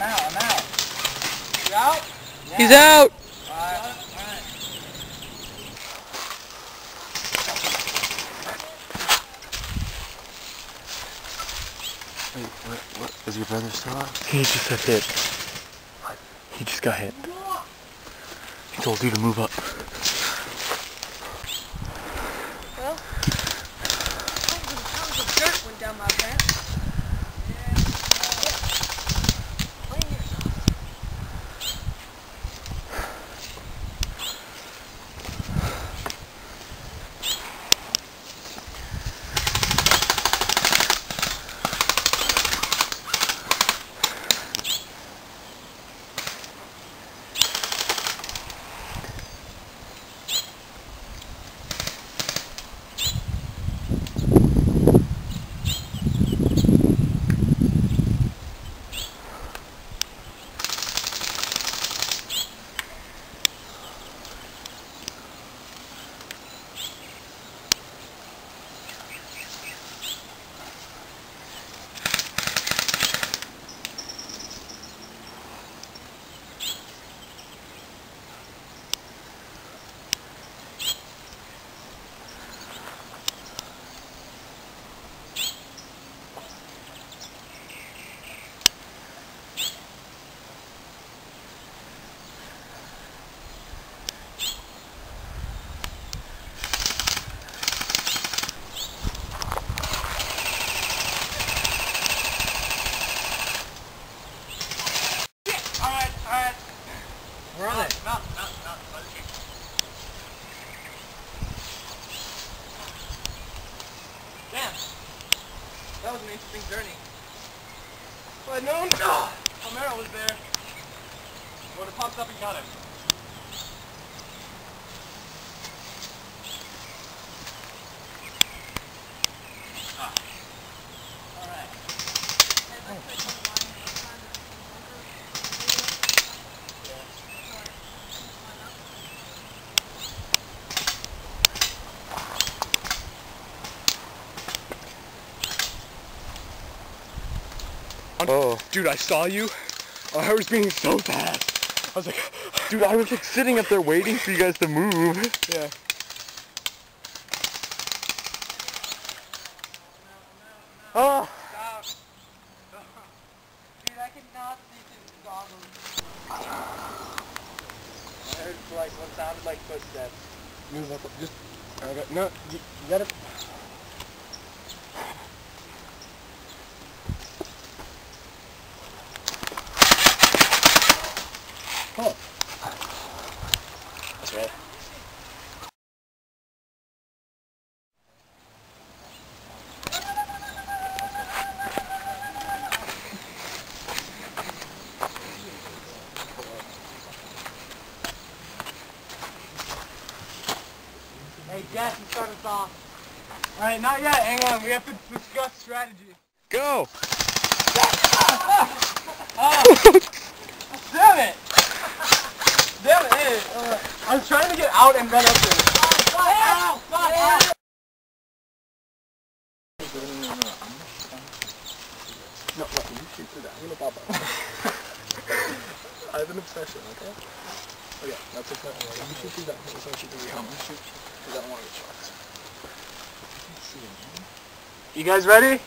out. You out? Yeah. He's out! Alright. Wait, what? Is your brother still out? He just got hit. What? He just got hit. He told you to move up. Well, tons of dirt went down my pants. Where are they? No. Damn. That was an interesting journey. If I'd known Romero was there, I would have popped up and got him. Alright. Oh. Dude, I saw you. I was being so fast. I was like, Dude, I was like sitting up there waiting for you guys to move. yeah. Oh. Stop. Dude, I cannot see through the goggles. I heard like what sounded like footsteps. Move up. Just. No, you gotta. Oh. That's right. Hey, Jess, you start us off. Alright, not yet. Hang on. We have to discuss strategy. Go! Damn it! Damn it! Hey, I was trying to get out and run up there. Ow! Ow! No, you shoot through that. I'm gonna pop up. I have an obsession, okay? Okay, that's a point. You shoot through that. I'm gonna shoot through the helmet. Shoot. Because I don't want to get shots. You guys ready?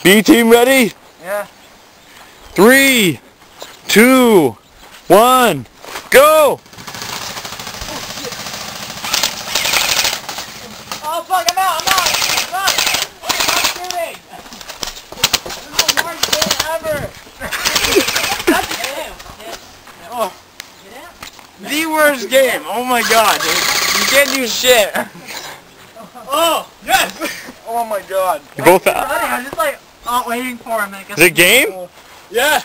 B team ready? Yeah. 3, 2, 1, go! Oh fuck, I'm out! Fuck! What am I doing? This is the worst game ever! Oh. The worst game! Oh my god, dude. You can't do shit! Oh, yes! Oh my god. You're both out. I was just like waiting for him. Is it game? Yeah!